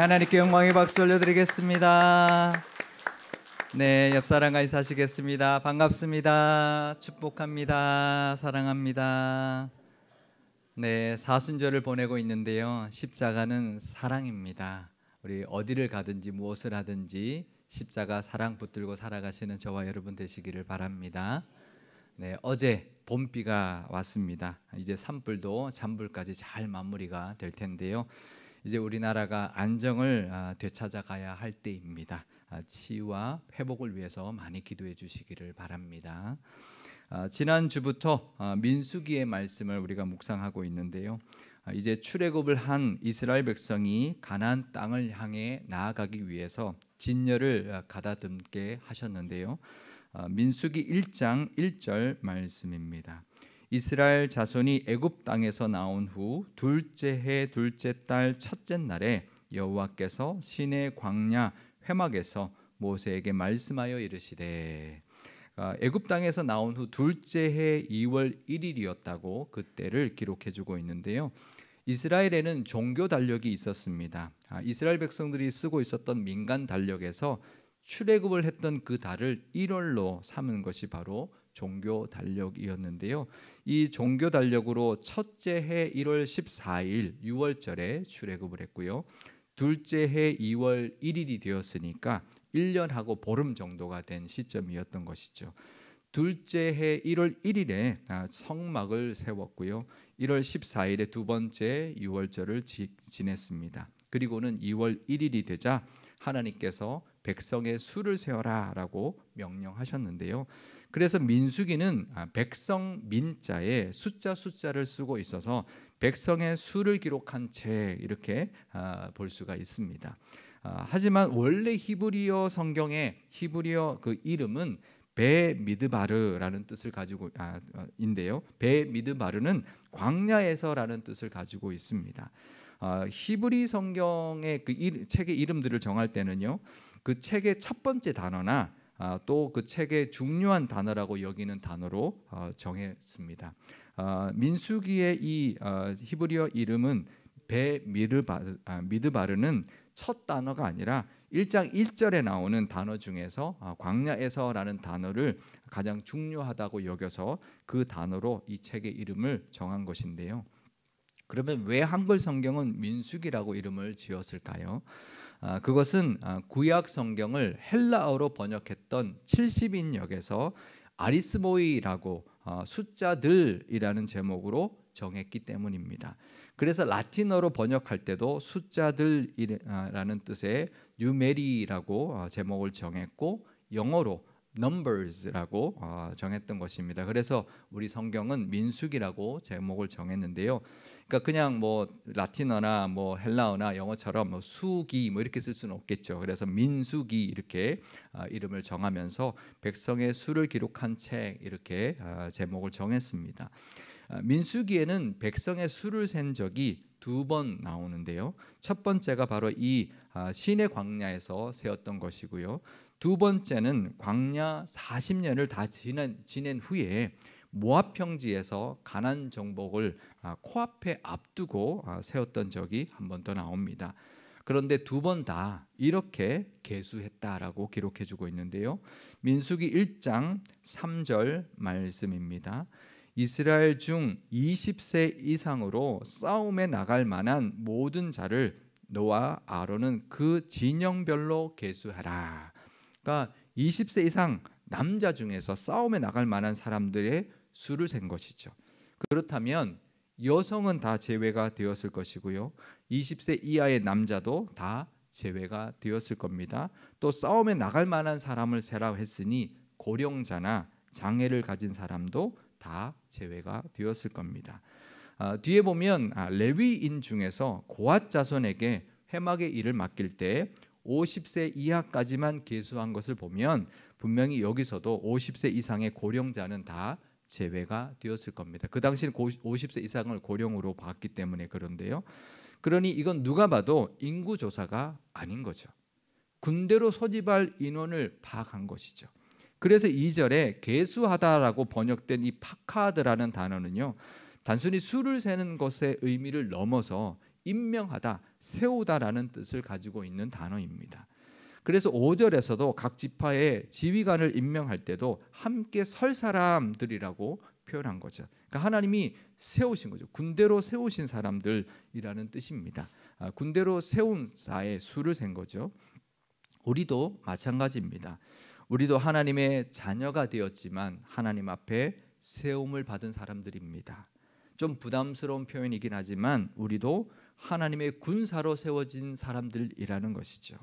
하나님께 영광의 박수 올려드리겠습니다. 네, 옆 사람과 인사하시겠습니다. 반갑습니다. 축복합니다. 사랑합니다. 네, 사순절을 보내고 있는데요. 십자가는 사랑입니다. 우리 어디를 가든지 무엇을 하든지 십자가 사랑 붙들고 살아가시는 저와 여러분 되시기를 바랍니다. 네, 어제 봄비가 왔습니다. 이제 산불도 잔불까지 잘 마무리가 될 텐데요. 이제 우리나라가 안정을 되찾아가야 할 때입니다. 치유와 회복을 위해서 많이 기도해 주시기를 바랍니다. 지난주부터 민수기의 말씀을 우리가 묵상하고 있는데요. 이제 출애굽을 한 이스라엘 백성이 가나안 땅을 향해 나아가기 위해서 진열을 가다듬게 하셨는데요. 민수기 1장 1절 말씀입니다. 이스라엘 자손이 애굽 땅에서 나온 후 둘째 해 둘째 달 첫째 날에 여호와께서 시내 광야 회막에서 모세에게 말씀하여 이르시되, 애굽 땅에서 나온 후 둘째 해 2월 1일이었다고 그때를 기록해주고 있는데요. 이스라엘에는 종교 달력이 있었습니다. 이스라엘 백성들이 쓰고 있었던 민간 달력에서 출애굽을 했던 그 달을 1월로 삼은 것이 바로 종교 달력이었는데요. 이 종교 달력으로 첫째 해 1월 14일 6월절에 출애굽을 했고요. 둘째 해 2월 1일이 되었으니까 1년하고 보름 정도가 된 시점이었던 것이죠. 둘째 해 1월 1일에 성막을 세웠고요. 1월 14일에 두 번째 6월절을 지냈습니다. 그리고는 2월 1일이 되자 하나님께서 백성의 수를 세어라 라고 명령하셨는데요. 그래서 민수기는 백성 민자에 숫자를 쓰고 있어서 백성의 수를 기록한 책 이렇게 볼 수가 있습니다. 하지만 원래 히브리어 성경의 히브리어 그 이름은 베미드바르라는 뜻을 가지고 인데요. 베미드바르는 광야에서라는 뜻을 가지고 있습니다. 히브리 성경의 그 책의 이름들을 정할 때는요, 그 책의 첫 번째 단어나 또 그 책의 중요한 단어라고 여기는 단어로 정했습니다. 민수기의 이 히브리어 이름은 미드바르는 첫 단어가 아니라 1장 1절에 나오는 단어 중에서 광야에서라는 단어를 가장 중요하다고 여겨서 그 단어로 이 책의 이름을 정한 것인데요. 그러면 왜 한글 성경은 민수기라고 이름을 지었을까요? 그것은 구약 성경을 헬라어로 번역했던 70인역에서 아리스모이라고 숫자들이라는 제목으로 정했기 때문입니다. 그래서 라틴어로 번역할 때도 숫자들이라는 뜻의 뉴메리라고 제목을 정했고 영어로 numbers라고 정했던 것입니다. 그래서 우리 성경은 민수기라고 제목을 정했는데요. 그러니까 그냥 뭐 라틴어나 뭐 헬라어나 영어처럼 뭐 수기 뭐 이렇게 쓸 수는 없겠죠. 그래서 민수기 이렇게 이름을 정하면서 백성의 수를 기록한 책 이렇게 제목을 정했습니다. 민수기에는 백성의 수를 센 적이 두 번 나오는데요. 첫 번째가 바로 이 시내 광야에서 세웠던 것이고요. 두 번째는 광야 40년을 다 지낸 후에 모압 평지에서 가나안 정복을 코앞에 앞두고 세웠던 적이 한 번 더 나옵니다. 그런데 두 번 다 이렇게 계수했다라고 기록해주고 있는데요. 민수기 1장 3절 말씀입니다. 이스라엘 중 20세 이상으로 싸움에 나갈 만한 모든 자를 너와 아론은 그 진영별로 계수하라. 그러니까 20세 이상 남자 중에서 싸움에 나갈 만한 사람들의 수를 센 것이죠. 그렇다면 여성은 다 제외가 되었을 것이고요. 20세 이하의 남자도 다 제외가 되었을 겁니다. 또 싸움에 나갈 만한 사람을 세라고 했으니 고령자나 장애를 가진 사람도 다 제외가 되었을 겁니다. 뒤에 보면 레위인 중에서 고앗 자손에게 회막의 일을 맡길 때 50세 이하까지만 계수한 것을 보면 분명히 여기서도 50세 이상의 고령자는 다 제외가 되었을 겁니다. 그 당시는 50세 이상을 고령으로 봤기 때문에 그런데요. 그러니 이건 누가 봐도 인구조사가 아닌 거죠. 군대로 소집할 인원을 파악한 것이죠. 그래서 2절에 계수하다라고 번역된 이 파카드라는 단어는요, 단순히 수를 세는 것의 의미를 넘어서 임명하다, 세우다라는 뜻을 가지고 있는 단어입니다. 그래서 5절에서도 각 지파의 지휘관을 임명할 때도 함께 설 사람들이라고 표현한 거죠. 그러니까 하나님이 세우신 거죠. 군대로 세우신 사람들이라는 뜻입니다. 군대로 세운 자의 수를 센 거죠. 우리도 마찬가지입니다. 우리도 하나님의 자녀가 되었지만 하나님 앞에 세움을 받은 사람들입니다. 좀 부담스러운 표현이긴 하지만 우리도 하나님의 군사로 세워진 사람들이라는 것이죠.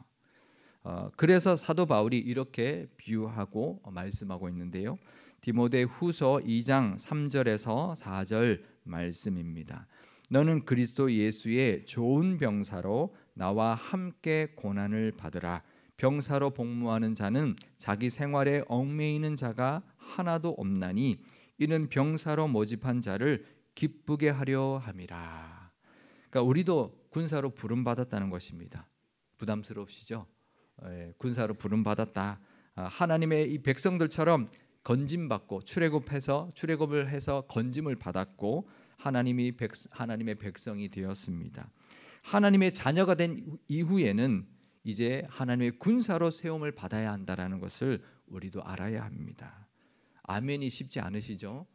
그래서 사도 바울이 이렇게 비유하고 말씀하고 있는데요. 디모데 후서 2장 3절에서 4절 말씀입니다. 너는 그리스도 예수의 좋은 병사로 나와 함께 고난을 받으라. 병사로 복무하는 자는 자기 생활에 얽매이는 자가 하나도 없나니 이는 병사로 모집한 자를 기쁘게 하려 함이라. 그러니까 우리도 군사로 부름 받았다는 것입니다. 부담스러우시죠? 군사로 부름 받았다. 하나님의 이 백성들처럼 건짐받고 출애굽을 해서 건짐을 받았고 하나님의 백성이 되었습니다. 하나님의 자녀가 된 이후에는 이제 하나님의 군사로 세움을 받아야 한다라는 것을 우리도 알아야 합니다. 아멘이 쉽지 않으시죠?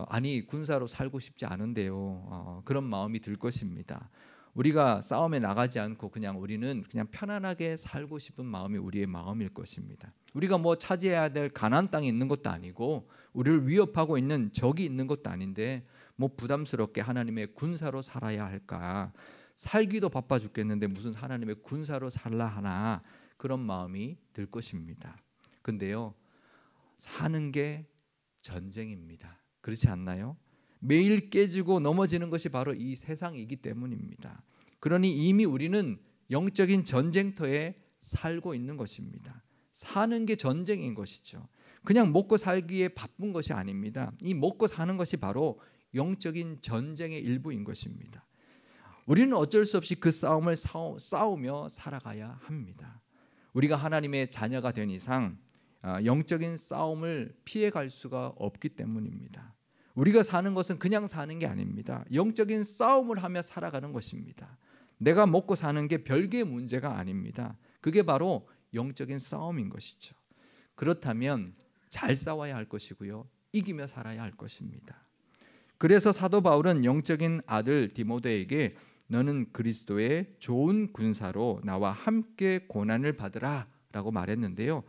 아니 군사로 살고 싶지 않은데요. 그런 마음이 들 것입니다. 우리가 싸움에 나가지 않고 우리는 그냥 편안하게 살고 싶은 마음이 우리의 마음일 것입니다. 우리가 뭐 차지해야 될 가나안 땅이 있는 것도 아니고 우리를 위협하고 있는 적이 있는 것도 아닌데 뭐 부담스럽게 하나님의 군사로 살아야 할까? 살기도 바빠 죽겠는데 무슨 하나님의 군사로 살라 하나? 그런 마음이 들 것입니다. 근데요, 사는 게 전쟁입니다. 그렇지 않나요? 매일 깨지고 넘어지는 것이 바로 이 세상이기 때문입니다. 그러니 이미 우리는 영적인 전쟁터에 살고 있는 것입니다. 사는 게 전쟁인 것이죠. 그냥 먹고 살기에 바쁜 것이 아닙니다. 이 먹고 사는 것이 바로 영적인 전쟁의 일부인 것입니다. 우리는 어쩔 수 없이 그 싸움을 싸우며 살아가야 합니다. 우리가 하나님의 자녀가 된 이상 영적인 싸움을 피해갈 수가 없기 때문입니다. 우리가 사는 것은 그냥 사는 게 아닙니다. 영적인 싸움을 하며 살아가는 것입니다. 내가 먹고 사는 게 별개의 문제가 아닙니다. 그게 바로 영적인 싸움인 것이죠. 그렇다면 잘 싸워야 할 것이고요. 이기며 살아야 할 것입니다. 그래서 사도 바울은 영적인 아들 디모데에게 너는 그리스도의 좋은 군사로 나와 함께 고난을 받으라 라고 말했는데요.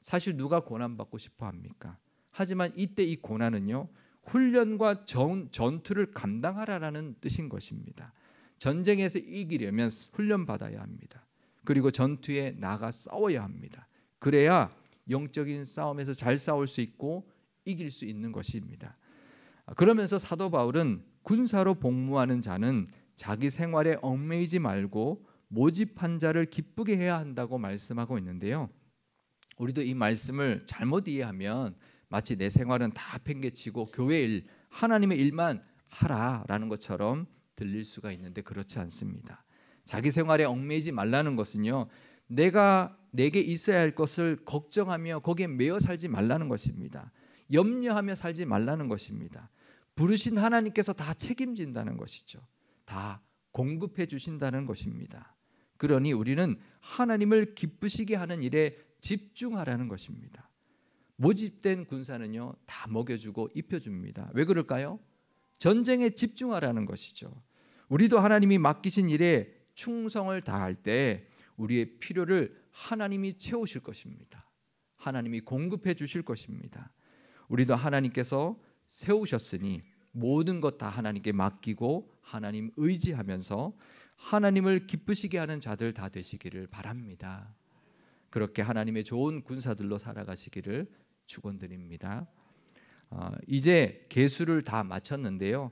사실 누가 고난받고 싶어 합니까? 하지만 이때 이 고난은요, 훈련과 전투를 감당하라라는 뜻인 것입니다. 전쟁에서 이기려면 훈련받아야 합니다. 그리고 전투에 나가 싸워야 합니다. 그래야 영적인 싸움에서 잘 싸울 수 있고 이길 수 있는 것입니다. 그러면서 사도 바울은 군사로 복무하는 자는 자기 생활에 얽매이지 말고 모집한 자를 기쁘게 해야 한다고 말씀하고 있는데요. 우리도 이 말씀을 잘못 이해하면 마치 내 생활은 다 팽개치고 교회 일, 하나님의 일만 하라라는 것처럼 들릴 수가 있는데 그렇지 않습니다. 자기 생활에 얽매이지 말라는 것은요, 내게 있어야 할 것을 걱정하며 거기에 매여 살지 말라는 것입니다. 염려하며 살지 말라는 것입니다. 부르신 하나님께서 다 책임진다는 것이죠. 다 공급해 주신다는 것입니다. 그러니 우리는 하나님을 기쁘시게 하는 일에 집중하라는 것입니다. 모집된 군사는요, 다 먹여주고 입혀줍니다. 왜 그럴까요? 전쟁에 집중하라는 것이죠. 우리도 하나님이 맡기신 일에 충성을 다할 때 우리의 필요를 하나님이 채우실 것입니다. 하나님이 공급해 주실 것입니다. 우리도 하나님께서 세우셨으니 모든 것 다 하나님께 맡기고 하나님 의지하면서 하나님을 기쁘시게 하는 자들 다 되시기를 바랍니다. 그렇게 하나님의 좋은 군사들로 살아가시기를 축원드립니다. 이제 계수를 다 마쳤는데요.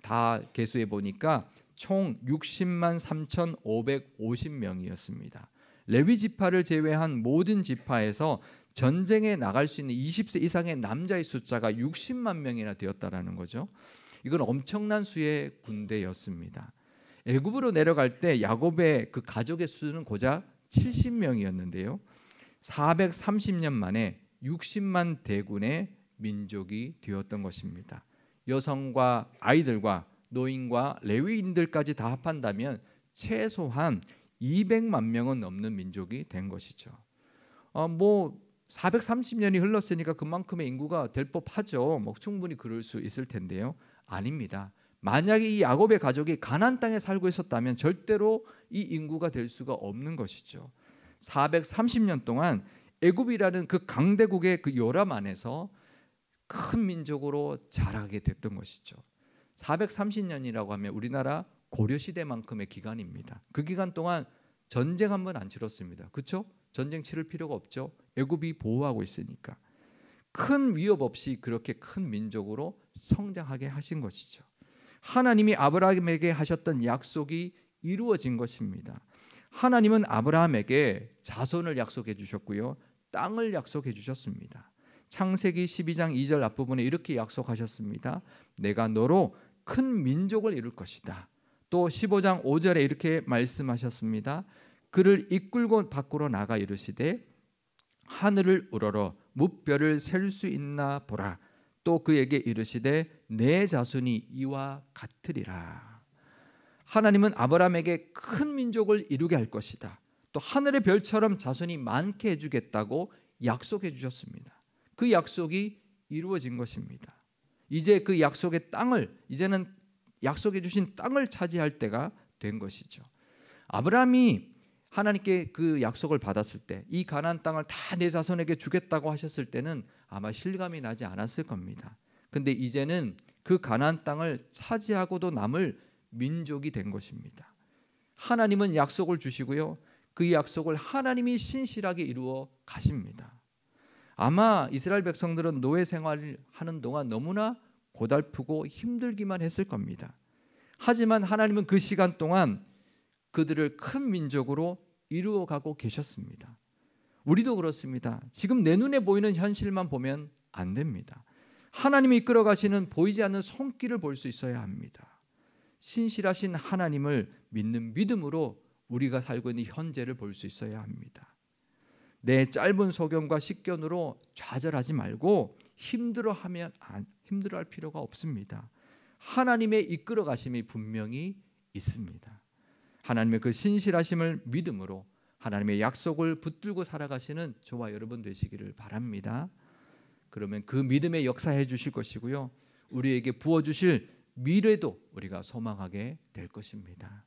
다 계수해 보니까 총 60만 3,550명이었습니다. 레위 지파를 제외한 모든 지파에서 전쟁에 나갈 수 있는 20세 이상의 남자의 숫자가 60만 명이나 되었다라는 거죠. 이건 엄청난 수의 군대였습니다. 애굽으로 내려갈 때 야곱의 그 가족의 수는 고작 70명이었는데요. 430년 만에 60만 대군의 민족이 되었던 것입니다. 여성과 아이들과 노인과 레위인들까지 다 합한다면 최소한 200만 명은 넘는 민족이 된 것이죠. 뭐 430년이 흘렀으니까 그만큼의 인구가 될 법하죠. 뭐 충분히 그럴 수 있을 텐데요. 아닙니다. 만약에 이 야곱의 가족이 가나안 땅에 살고 있었다면 절대로 이 인구가 될 수가 없는 것이죠. 430년 동안 애굽이라는 그 강대국의 그 요람 안에서 큰 민족으로 자라게 됐던 것이죠. 430년이라고 하면 우리나라 고려 시대만큼의 기간입니다. 그 기간 동안 전쟁 한 번 안 치렀습니다. 그렇죠? 전쟁 치를 필요가 없죠. 애굽이 보호하고 있으니까. 큰 위협 없이 그렇게 큰 민족으로 성장하게 하신 것이죠. 하나님이 아브라함에게 하셨던 약속이 이루어진 것입니다. 하나님은 아브라함에게 자손을 약속해 주셨고요. 땅을 약속해 주셨습니다. 창세기 12장 2절 앞부분에 이렇게 약속하셨습니다. 내가 너로 큰 민족을 이룰 것이다. 또 15장 5절에 이렇게 말씀하셨습니다. 그를 이끌고 밖으로 나가 이르시되 하늘을 우러러 무별을 셀 수 있나 보라. 또 그에게 이르시되 내 자손이 이와 같으리라. 하나님은 아브라함에게 큰 민족을 이루게 할 것이다. 또 하늘의 별처럼 자손이 많게 해주겠다고 약속해 주셨습니다. 그 약속이 이루어진 것입니다. 이제 그 약속의 땅을, 이제는 약속해 주신 땅을 차지할 때가 된 것이죠. 아브라함이 하나님께 그 약속을 받았을 때, 이 가나안 땅을 다 내 자손에게 주겠다고 하셨을 때는 아마 실감이 나지 않았을 겁니다. 근데 이제는 그 가나안 땅을 차지하고도 남을 민족이 된 것입니다. 하나님은 약속을 주시고요. 그 약속을 하나님이 신실하게 이루어 가십니다. 아마 이스라엘 백성들은 노예 생활을 하는 동안 너무나 고달프고 힘들기만 했을 겁니다. 하지만 하나님은 그 시간 동안 그들을 큰 민족으로 이루어가고 계셨습니다. 우리도 그렇습니다. 지금 내 눈에 보이는 현실만 보면 안 됩니다. 하나님이 이끌어 가시는 보이지 않는 손길을 볼 수 있어야 합니다. 신실하신 하나님을 믿는 믿음으로 우리가 살고 있는 현재를 볼 수 있어야 합니다. 내 짧은 소견과 식견으로 좌절하지 말고 힘들어할 필요가 없습니다. 하나님의 이끌어 가심이 분명히 있습니다. 하나님의 그 신실하심을 믿음으로 하나님의 약속을 붙들고 살아가시는 저와 여러분 되시기를 바랍니다. 그러면 그 믿음의 역사해 주실 것이고요. 우리에게 부어주실 미래도 우리가 소망하게 될 것입니다.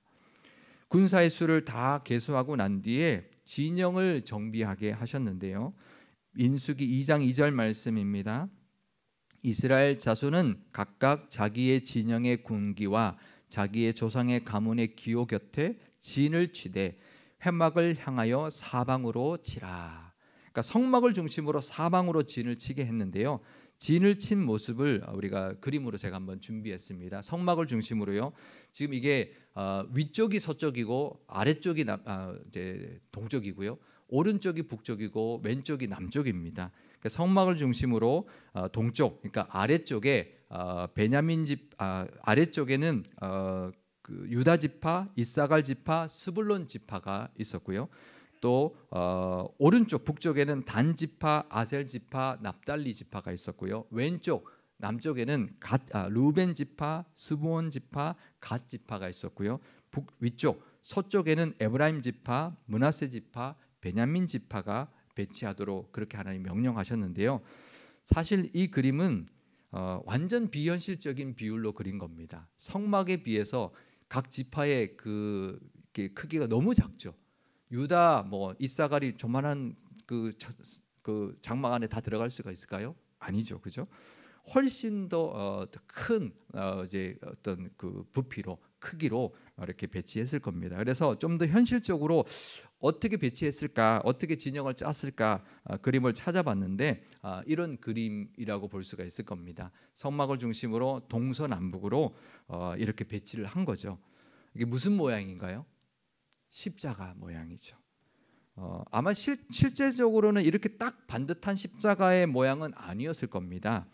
군사의 수를 다 계수하고 난 뒤에 진영을 정비하게 하셨는데요. 민수기 2장 2절 말씀입니다. 이스라엘 자손은 각각 자기의 진영의 군기와 자기의 조상의 가문의 기호 곁에 진을 치되 회막을 향하여 사방으로 치라. 그러니까 성막을 중심으로 사방으로 진을 치게 했는데요. 진을 친 모습을 우리가 그림으로 제가 한번 준비했습니다. 성막을 중심으로요. 지금 이게 위쪽이 서쪽이고 아래쪽이 이제 동쪽이고요. 오른쪽이 북쪽이고 왼쪽이 남쪽입니다. 그러니까 성막을 중심으로 동쪽, 그러니까 아래쪽에 베냐민 집 아래쪽에는 그 유다 지파, 이사갈 지파, 스불론 지파가 있었고요. 또 오른쪽 북쪽에는 단 지파, 아셀 지파, 납달리 지파가 있었고요. 왼쪽 남쪽에는 루벤 지파, 스므온 지파, 갓 지파가 있었고요. 위쪽 서쪽에는 에브라임 지파, 므낫세 지파, 베냐민 지파가 배치하도록 그렇게 하나님 명령하셨는데요. 사실 이 그림은 완전 비현실적인 비율로 그린 겁니다. 성막에 비해서 각 지파의 그 크기가 너무 작죠. 유다, 이사갈이 조만한 그 장막 안에 다 들어갈 수가 있을까요? 아니죠, 그죠? 훨씬 더 큰 이제 어떤 그 부피로 크기로 이렇게 배치했을 겁니다. 그래서 좀 더 현실적으로 어떻게 배치했을까, 어떻게 진영을 짰을까 그림을 찾아봤는데 이런 그림이라고 볼 수가 있을 겁니다. 성막을 중심으로 동서남북으로 이렇게 배치를 한 거죠. 이게 무슨 모양인가요? 십자가 모양이죠. 아마 실제적으로는 이렇게 딱 반듯한 십자가의 모양은 아니었을 겁니다.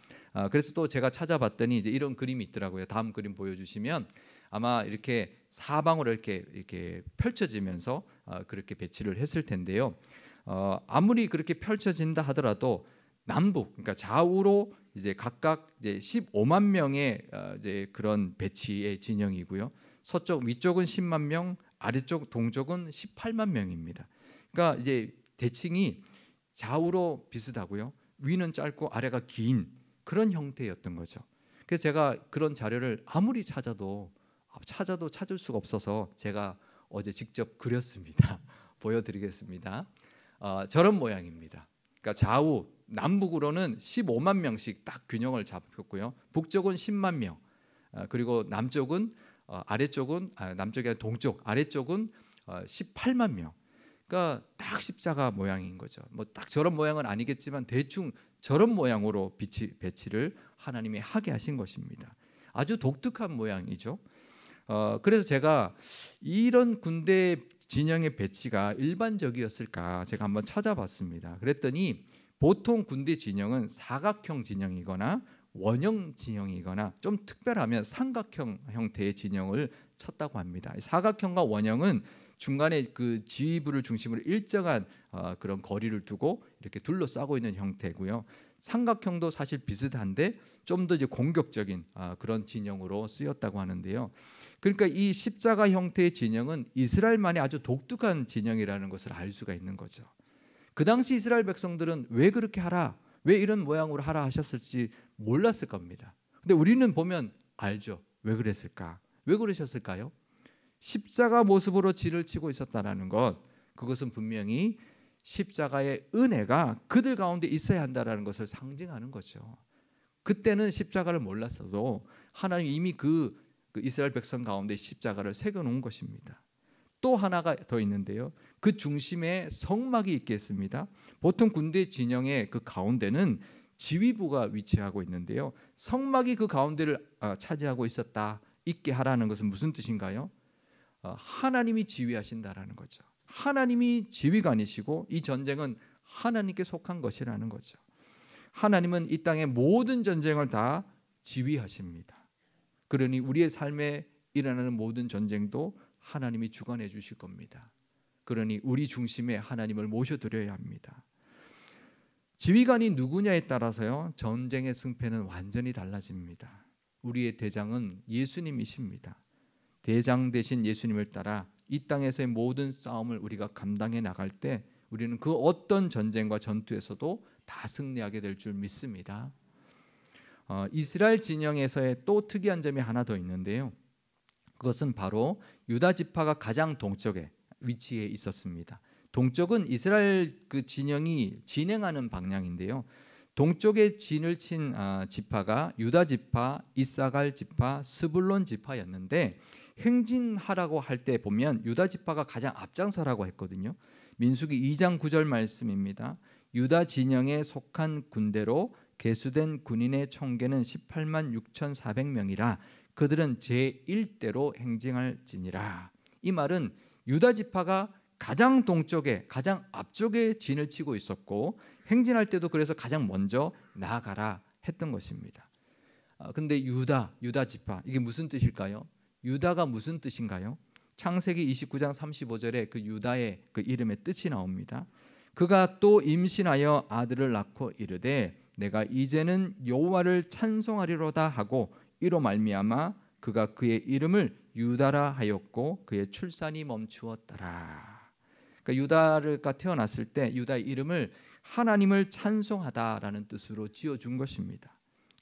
그래서 또 제가 찾아봤더니 이제 이런 그림이 있더라고요. 다음 그림 보여주시면 아마 이렇게 사방으로 이렇게 펼쳐지면서 그렇게 배치를 했을 텐데요. 아무리 그렇게 펼쳐진다 하더라도 남북, 그러니까 좌우로 이제 각각 이제 15만 명의 이제 그런 배치의 진영이고요. 서쪽 위쪽은 10만 명, 아래쪽 동쪽은 18만 명입니다. 그러니까 이제 대칭이 좌우로 비슷하고요. 위는 짧고 아래가 긴 그런 형태였던 거죠. 그래서 제가 그런 자료를 아무리 찾아도 찾을 수가 없어서 제가 어제 직접 그렸습니다. 보여드리겠습니다. 저런 모양입니다. 그러니까 좌우 남북으로는 15만 명씩 딱 균형을 잡혔고요. 북쪽은 10만 명, 그리고 남쪽은 아래쪽은 남쪽이 아니라 동쪽 아래쪽은 18만 명. 그러니까 딱 십자가 모양인 거죠. 뭐 딱 저런 모양은 아니겠지만 대충 저런 모양으로 배치를 하나님이 하게 하신 것입니다. 아주 독특한 모양이죠. 그래서 제가 이런 군대 진영의 배치가 일반적이었을까 제가 한번 찾아봤습니다. 그랬더니 보통 군대 진영은 사각형 진영이거나 원형 진영이거나 좀 특별하면 삼각형 형태의 진영을 쳤다고 합니다. 사각형과 원형은 중간에 그 지휘부를 중심으로 일정한 그런 거리를 두고 이렇게 둘러싸고 있는 형태고요. 삼각형도 사실 비슷한데 좀 더 이제 공격적인 그런 진영으로 쓰였다고 하는데요. 그러니까 이 십자가 형태의 진영은 이스라엘만의 아주 독특한 진영이라는 것을 알 수가 있는 거죠. 그 당시 이스라엘 백성들은 왜 그렇게 하라, 왜 이런 모양으로 하라 하셨을지 몰랐을 겁니다. 근데 우리는 보면 알죠. 왜 그랬을까? 왜 그러셨을까요? 십자가 모습으로 진을 치고 있었다라는 것, 그것은 분명히 십자가의 은혜가 그들 가운데 있어야 한다라는 것을 상징하는 거죠. 그때는 십자가를 몰랐어도 하나님 이미 그 이스라엘 백성 가운데 십자가를 새겨놓은 것입니다. 또 하나가 더 있는데요. 그 중심에 성막이 있겠습니다. 보통 군대 진영의 그 가운데는 지휘부가 위치하고 있는데요. 성막이 그 가운데를 차지하고 있게 하라는 것은 무슨 뜻인가요? 하나님이 지휘하신다라는 거죠. 하나님이 지휘관이시고 이 전쟁은 하나님께 속한 것이라는 거죠. 하나님은 이 땅의 모든 전쟁을 다 지휘하십니다. 그러니 우리의 삶에 일어나는 모든 전쟁도 하나님이 주관해 주실 겁니다. 그러니 우리 중심에 하나님을 모셔드려야 합니다. 지휘관이 누구냐에 따라서요, 전쟁의 승패는 완전히 달라집니다. 우리의 대장은 예수님이십니다. 대장 되신 예수님을 따라 이 땅에서의 모든 싸움을 우리가 감당해 나갈 때 우리는 그 어떤 전쟁과 전투에서도 다 승리하게 될 줄 믿습니다. 이스라엘 진영에서의 또 특이한 점이 하나 더 있는데요. 그것은 바로 유다 지파가 가장 동쪽에 위치해 있었습니다. 동쪽은 이스라엘 그 진영이 진행하는 방향인데요. 동쪽에 진을 친 지파가 유다 지파, 이사갈 지파, 스불론 지파였는데 행진하라고 할 때 보면 유다 지파가 가장 앞장서라고 했거든요. 민수기 2장 9절 말씀입니다. 유다 진영에 속한 군대로 계수된 군인의 총계는 18만 6,400명이라 그들은 제1대로 행진할지니라. 이 말은 유다 지파가 가장 동쪽에 가장 앞쪽에 진을 치고 있었고 행진할 때도 그래서 가장 먼저 나아가라 했던 것입니다. 근데 유다 지파 이게 무슨 뜻일까요? 유다가 무슨 뜻인가요? 창세기 29장 35절에 그 유다의 그 이름의 뜻이 나옵니다. 그가 또 임신하여 아들을 낳고 이르되 내가 이제는 여호와를 찬송하리로다 하고 이로 말미암아 그가 그의 이름을 유다라 하였고 그의 출산이 멈추었더라. 그러니까 유다가 태어났을 때 유다의 이름을 하나님을 찬송하다라는 뜻으로 지어준 것입니다.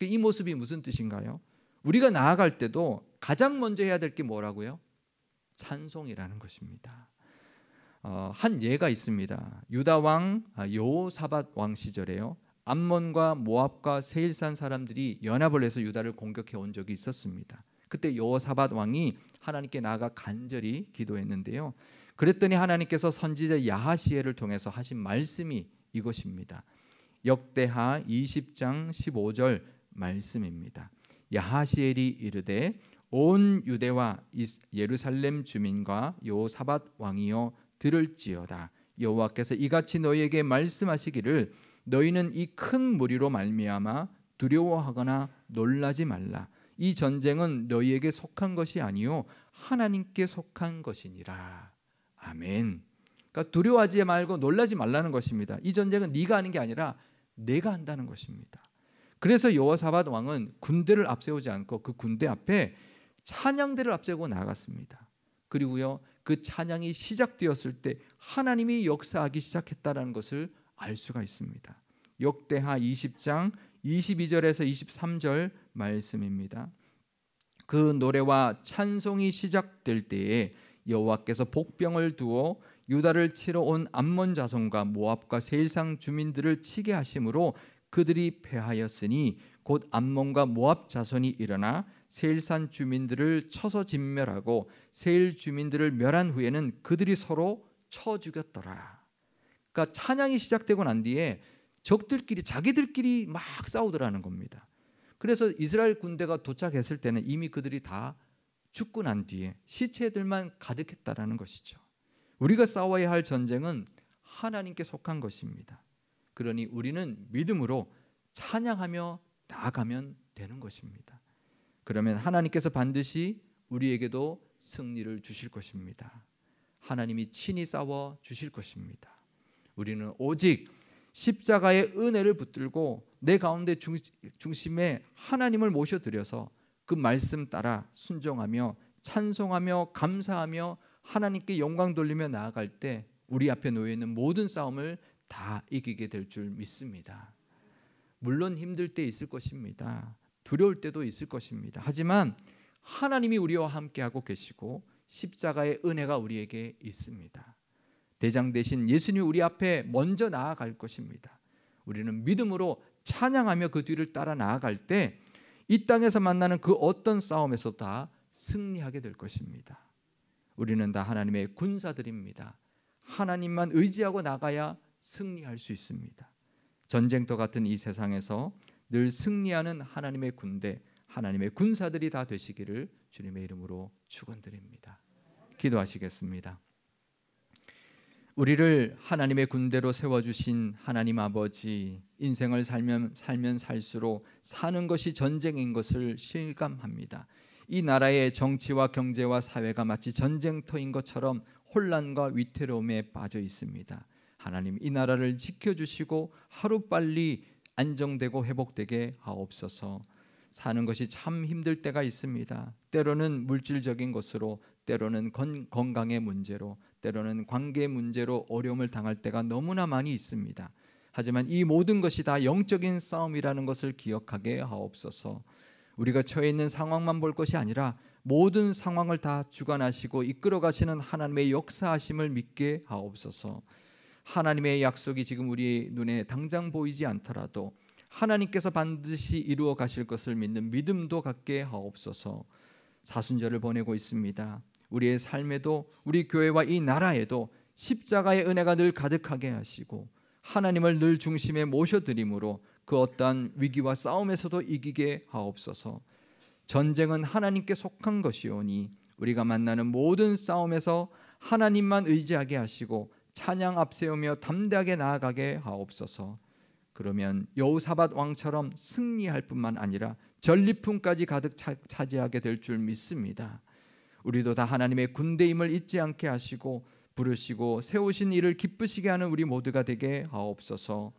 이 모습이 무슨 뜻인가요? 우리가 나아갈 때도 가장 먼저 해야 될 게 뭐라고요? 찬송이라는 것입니다. 한 예가 있습니다. 유다 왕 여호사밧 왕 시절에요. 암몬과 모압과 세일산 사람들이 연합을 해서 유다를 공격해 온 적이 있었습니다. 그때 여호사밧 왕이 하나님께 나아가 간절히 기도했는데요. 그랬더니 하나님께서 선지자 야하시엘을 통해서 하신 말씀이 이것입니다. 역대하 20장 15절 말씀입니다. 야하시엘이 이르되 온 유대와 예루살렘 주민과 여호사밧 왕이여 들을지어다. 여호와께서 이같이 너희에게 말씀하시기를 너희는 이 큰 무리로 말미암아 두려워하거나 놀라지 말라. 이 전쟁은 너희에게 속한 것이 아니요 하나님께 속한 것이니라. 아멘. 그러니까 두려워하지 말고 놀라지 말라는 것입니다. 이 전쟁은 네가 하는 게 아니라 내가 한다는 것입니다. 그래서 여호사밧 왕은 군대를 앞세우지 않고 그 군대 앞에 찬양대를 앞세우고 나갔습니다. 그리고요, 그 찬양이 시작되었을 때 하나님이 역사하기 시작했다라는 것을 알 수가 있습니다. 역대하 20장 22절에서 23절 말씀입니다. 그 노래와 찬송이 시작될 때에 여호와께서 복병을 두어 유다를 치러 온 암몬 자손과 모압과 세일상 주민들을 치게 하심으로 그들이 패하였으니 곧 암몬과 모압 자손이 일어나 세일산 주민들을 쳐서 진멸하고 세일 주민들을 멸한 후에는 그들이 서로 쳐 죽였더라. 그러니까 찬양이 시작되고 난 뒤에 적들끼리 자기들끼리 막 싸우더라는 겁니다. 그래서 이스라엘 군대가 도착했을 때는 이미 그들이 다 죽고 난 뒤에 시체들만 가득했다라는 것이죠. 우리가 싸워야 할 전쟁은 하나님께 속한 것입니다. 그러니 우리는 믿음으로 찬양하며 나아가면 되는 것입니다. 그러면 하나님께서 반드시 우리에게도 승리를 주실 것입니다. 하나님이 친히 싸워 주실 것입니다. 우리는 오직 십자가의 은혜를 붙들고 내 가운데 중심에 하나님을 모셔드려서 그 말씀 따라 순종하며 찬송하며 감사하며 하나님께 영광 돌리며 나아갈 때 우리 앞에 놓여 있는 모든 싸움을 다 이기게 될 줄 믿습니다. 물론 힘들 때 있을 것입니다. 두려울 때도 있을 것입니다. 하지만 하나님이 우리와 함께하고 계시고 십자가의 은혜가 우리에게 있습니다. 대장 되신 예수님이 우리 앞에 먼저 나아갈 것입니다. 우리는 믿음으로 찬양하며 그 뒤를 따라 나아갈 때 이 땅에서 만나는 그 어떤 싸움에서 다 승리하게 될 것입니다. 우리는 다 하나님의 군사들입니다. 하나님만 의지하고 나가야 승리할 수 있습니다. 전쟁터 같은 이 세상에서 늘 승리하는 하나님의 군대, 하나님의 군사들이 다 되시기를 주님의 이름으로 축원드립니다. 기도하시겠습니다. 우리를 하나님의 군대로 세워주신 하나님 아버지, 인생을 살면 살수록 사는 것이 전쟁인 것을 실감합니다. 이 나라의 정치와 경제와 사회가 마치 전쟁터인 것처럼 혼란과 위태로움에 빠져 있습니다. 하나님, 이 나라를 지켜주시고 하루빨리 안정되고 회복되게 하옵소서. 사는 것이 참 힘들 때가 있습니다. 때로는 물질적인 것으로, 때로는 건강의 문제로, 때로는 관계 문제로 어려움을 당할 때가 너무나 많이 있습니다. 하지만 이 모든 것이 다 영적인 싸움이라는 것을 기억하게 하옵소서. 우리가 처해 있는 상황만 볼 것이 아니라 모든 상황을 다 주관하시고 이끌어 가시는 하나님의 역사하심을 믿게 하옵소서. 하나님의 약속이 지금 우리 눈에 당장 보이지 않더라도 하나님께서 반드시 이루어 가실 것을 믿는 믿음도 갖게 하옵소서. 사순절을 보내고 있습니다. 우리의 삶에도 우리 교회와 이 나라에도 십자가의 은혜가 늘 가득하게 하시고 하나님을 늘 중심에 모셔드림으로 그 어떠한 위기와 싸움에서도 이기게 하옵소서. 전쟁은 하나님께 속한 것이오니 우리가 만나는 모든 싸움에서 하나님만 의지하게 하시고 찬양 앞세우며 담대하게 나아가게 하옵소서. 그러면 여호사밧 왕처럼 승리할 뿐만 아니라 전리품까지 가득 차지하게 될 줄 믿습니다. 우리도 다 하나님의 군대임을 잊지 않게 하시고 부르시고 세우신 일을 기쁘시게 하는 우리 모두가 되게 하옵소서.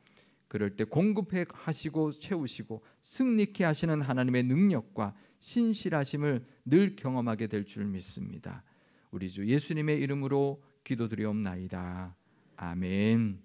그럴 때 공급해 하시고 채우시고 승리케 하시는 하나님의 능력과 신실하심을 늘 경험하게 될 줄 믿습니다. 우리 주 예수님의 이름으로 기도드리옵나이다. 아멘.